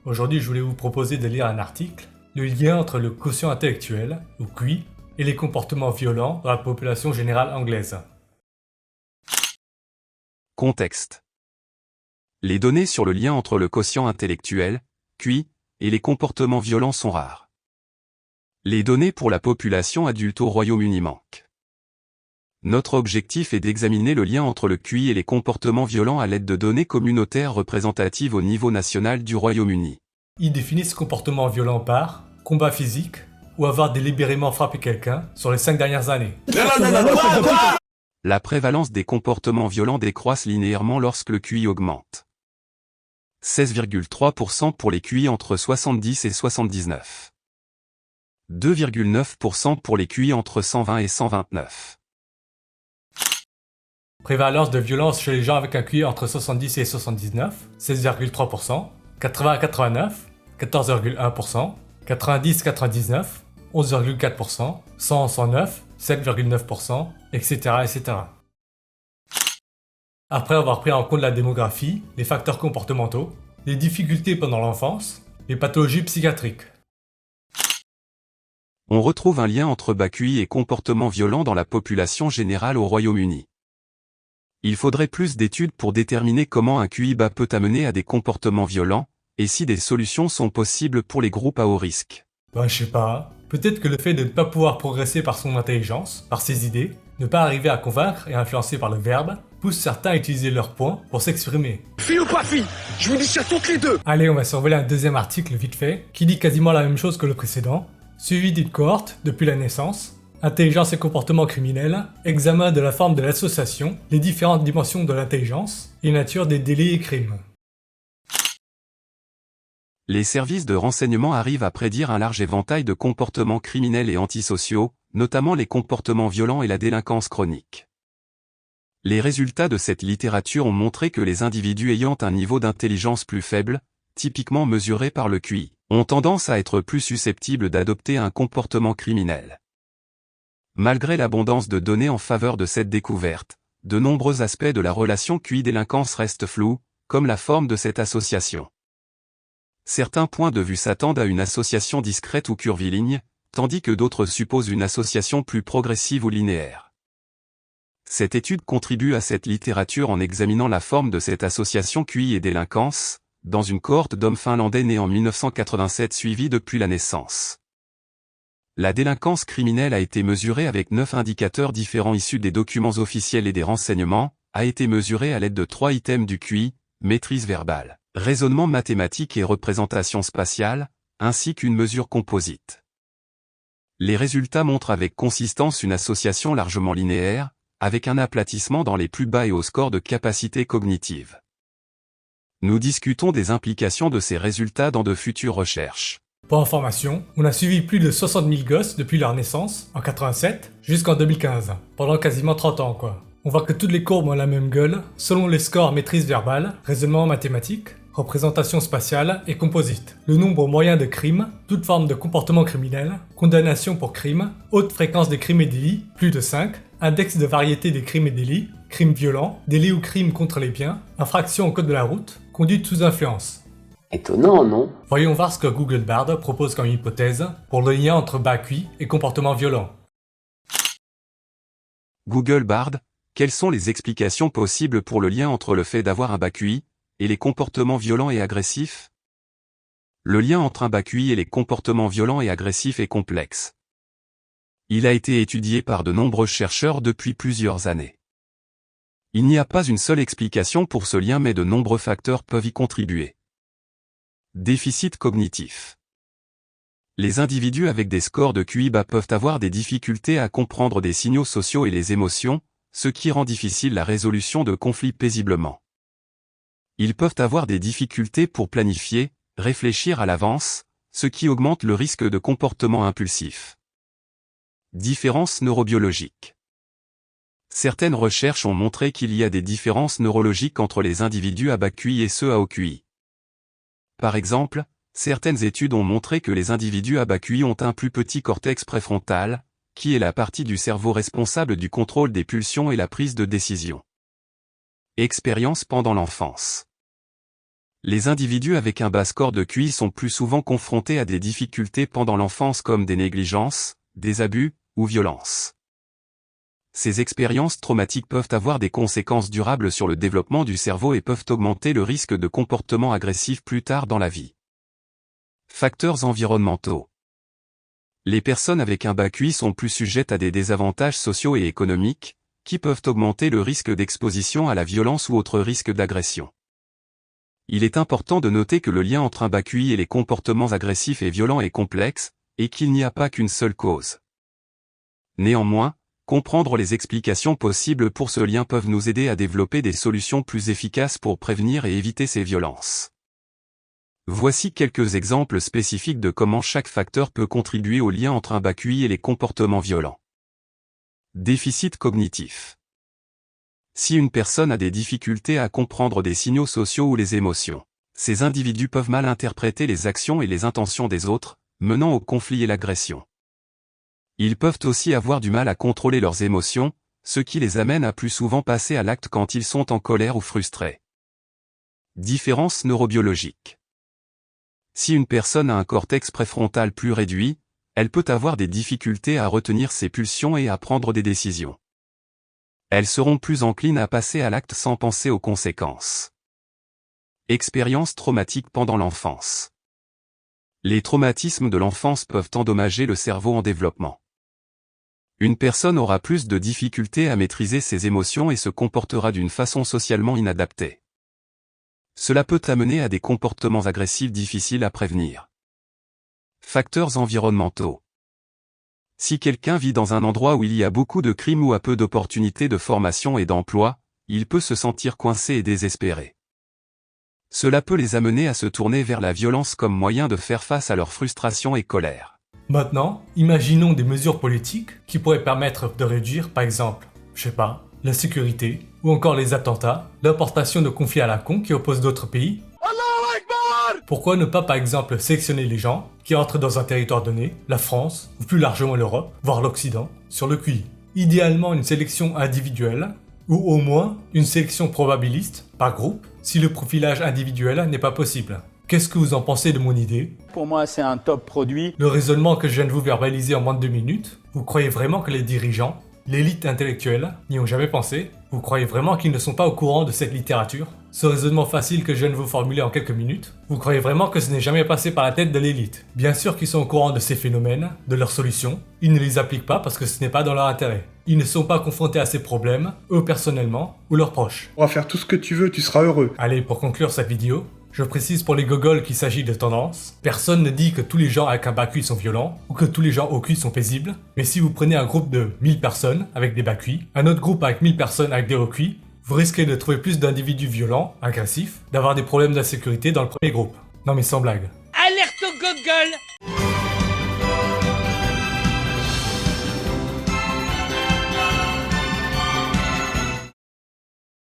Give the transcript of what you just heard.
Aujourd'hui, je voulais vous proposer de lire un article, le lien entre le quotient intellectuel, ou QI, et les comportements violents dans la population générale anglaise. Contexte. Les données sur le lien entre le quotient intellectuel, QI, et les comportements violents sont rares. Les données pour la population adulte au Royaume-Uni manquent. Notre objectif est d'examiner le lien entre le QI et les comportements violents à l'aide de données communautaires représentatives au niveau national du Royaume-Uni. Ils définissent comportement violent par combat physique ou avoir délibérément frappé quelqu'un sur les 5 dernières années. La prévalence des comportements violents décroît linéairement lorsque le QI augmente. 16,3% pour les QI entre 70 et 79. 2,9% pour les QI entre 120 et 129. Prévalence de violence chez les gens avec un QI entre 70 et 79, 16,3%, 80 à 89, 14,1%, 90-99, 11,4%, 100-109, 7,9%, etc., etc. Après avoir pris en compte la démographie, les facteurs comportementaux, les difficultés pendant l'enfance, les pathologies psychiatriques. On retrouve un lien entre bas QI et comportements violents dans la population générale au Royaume-Uni. Il faudrait plus d'études pour déterminer comment un QI bas peut amener à des comportements violents, et si des solutions sont possibles pour les groupes à haut risque. Je sais pas. Peut-être que le fait de ne pas pouvoir progresser par son intelligence, par ses idées, ne pas arriver à convaincre et influencer par le verbe, pousse certains à utiliser leurs points pour s'exprimer. Fille ou pas fille, je vous dis ça toutes les deux. Allez, on va survoler un deuxième article vite fait, qui dit quasiment la même chose que le précédent, suivi d'une cohorte depuis la naissance, intelligence et comportement criminel, examen de la forme de l'association, les différentes dimensions de l'intelligence et nature des délits et crimes. Les services de renseignement arrivent à prédire un large éventail de comportements criminels et antisociaux, notamment les comportements violents et la délinquance chronique. Les résultats de cette littérature ont montré que les individus ayant un niveau d'intelligence plus faible, typiquement mesuré par le QI, ont tendance à être plus susceptibles d'adopter un comportement criminel. Malgré l'abondance de données en faveur de cette découverte, de nombreux aspects de la relation QI-délinquance restent flous, comme la forme de cette association. Certains points de vue s'attendent à une association discrète ou curviligne, tandis que d'autres supposent une association plus progressive ou linéaire. Cette étude contribue à cette littérature en examinant la forme de cette association QI et délinquance, dans une cohorte d'hommes finlandais nés en 1987 suivis depuis la naissance. La délinquance criminelle a été mesurée avec 9 indicateurs différents issus des documents officiels et des renseignements, a été mesurée à l'aide de 3 items du QI, maîtrise verbale, raisonnement mathématique et représentation spatiale, ainsi qu'une mesure composite. Les résultats montrent avec consistance une association largement linéaire, avec un aplatissement dans les plus bas et hauts scores de capacité cognitive. Nous discutons des implications de ces résultats dans de futures recherches. Pour information, on a suivi plus de 60 000 gosses depuis leur naissance, en 87, jusqu'en 2015, pendant quasiment 30 ans quoi. On voit que toutes les courbes ont la même gueule, selon les scores maîtrise verbale, raisonnement mathématique, représentation spatiale et composite. Le nombre moyen de crimes, toute forme de comportement criminel, condamnation pour crime, haute fréquence des crimes et délits, plus de 5, index de variété des crimes et délits, crimes violents, délits ou crimes contre les biens, infractions au code de la route, conduite sous influence. Étonnant, non? Voyons voir ce que Google Bard propose comme hypothèse pour le lien entre bas QI et comportement violent. Google Bard, quelles sont les explications possibles pour le lien entre le fait d'avoir un bas QI et les comportements violents et agressifs? Le lien entre un bas QI et les comportements violents et agressifs est complexe. Il a été étudié par de nombreux chercheurs depuis plusieurs années. Il n'y a pas une seule explication pour ce lien mais de nombreux facteurs peuvent y contribuer. Déficit cognitif. Les individus avec des scores de QI bas peuvent avoir des difficultés à comprendre des signaux sociaux et les émotions, ce qui rend difficile la résolution de conflits paisiblement. Ils peuvent avoir des difficultés pour planifier, réfléchir à l'avance, ce qui augmente le risque de comportement impulsif. Différences neurobiologiques. Certaines recherches ont montré qu'il y a des différences neurologiques entre les individus à bas QI et ceux à haut QI. Par exemple, certaines études ont montré que les individus à bas QI ont un plus petit cortex préfrontal, qui est la partie du cerveau responsable du contrôle des pulsions et la prise de décision. Expérience pendant l'enfance. Les individus avec un bas score de QI sont plus souvent confrontés à des difficultés pendant l'enfance comme des négligences, des abus, ou violences. Ces expériences traumatiques peuvent avoir des conséquences durables sur le développement du cerveau et peuvent augmenter le risque de comportements agressifs plus tard dans la vie. Facteurs environnementaux. Les personnes avec un bas QI sont plus sujettes à des désavantages sociaux et économiques, qui peuvent augmenter le risque d'exposition à la violence ou autres risques d'agression. Il est important de noter que le lien entre un bas QI et les comportements agressifs et violents est complexe, et qu'il n'y a pas qu'une seule cause. Néanmoins, comprendre les explications possibles pour ce lien peuvent nous aider à développer des solutions plus efficaces pour prévenir et éviter ces violences. Voici quelques exemples spécifiques de comment chaque facteur peut contribuer au lien entre un bas QI et les comportements violents. Déficit cognitif. Si une personne a des difficultés à comprendre des signaux sociaux ou les émotions, ces individus peuvent mal interpréter les actions et les intentions des autres, menant au conflit et l'agression. Ils peuvent aussi avoir du mal à contrôler leurs émotions, ce qui les amène à plus souvent passer à l'acte quand ils sont en colère ou frustrés. Différences neurobiologiques. Si une personne a un cortex préfrontal plus réduit, elle peut avoir des difficultés à retenir ses pulsions et à prendre des décisions. Elles seront plus enclines à passer à l'acte sans penser aux conséquences. Expériences traumatiques pendant l'enfance. Les traumatismes de l'enfance peuvent endommager le cerveau en développement. Une personne aura plus de difficultés à maîtriser ses émotions et se comportera d'une façon socialement inadaptée. Cela peut amener à des comportements agressifs difficiles à prévenir. Facteurs environnementaux. Si quelqu'un vit dans un endroit où il y a beaucoup de crimes ou a peu d'opportunités de formation et d'emploi, il peut se sentir coincé et désespéré. Cela peut les amener à se tourner vers la violence comme moyen de faire face à leur frustration et colère. Maintenant, imaginons des mesures politiques qui pourraient permettre de réduire, par exemple, la sécurité, ou encore les attentats, l'importation de conflits à la con qui opposent d'autres pays. Pourquoi ne pas par exemple sélectionner les gens qui entrent dans un territoire donné, la France, ou plus largement l'Europe, voire l'Occident, sur le QI. Idéalement une sélection individuelle, ou au moins une sélection probabiliste, par groupe, si le profilage individuel n'est pas possible. Qu'est-ce que vous en pensez de mon idée? Pour moi, c'est un top produit. Le raisonnement que je viens de vous verbaliser en moins de 2 minutes, vous croyez vraiment que les dirigeants, l'élite intellectuelle, n'y ont jamais pensé? Vous croyez vraiment qu'ils ne sont pas au courant de cette littérature? Ce raisonnement facile que je viens de vous formuler en quelques minutes, vous croyez vraiment que ce n'est jamais passé par la tête de l'élite? Bien sûr qu'ils sont au courant de ces phénomènes, de leurs solutions, ils ne les appliquent pas parce que ce n'est pas dans leur intérêt. Ils ne sont pas confrontés à ces problèmes, eux personnellement, ou leurs proches. On va faire tout ce que tu veux, tu seras heureux. Allez, pour conclure cette vidéo, je précise pour les gogoles qu'il s'agit de tendance. Personne ne dit que tous les gens avec un bas QI sont violents, ou que tous les gens au QI sont paisibles, mais si vous prenez un groupe de 1000 personnes avec des bas QI, un autre groupe avec 1000 personnes avec des hauts QI, vous risquez de trouver plus d'individus violents, agressifs, d'avoir des problèmes d'insécurité dans le premier groupe. Non mais sans blague. Alerte au gogol!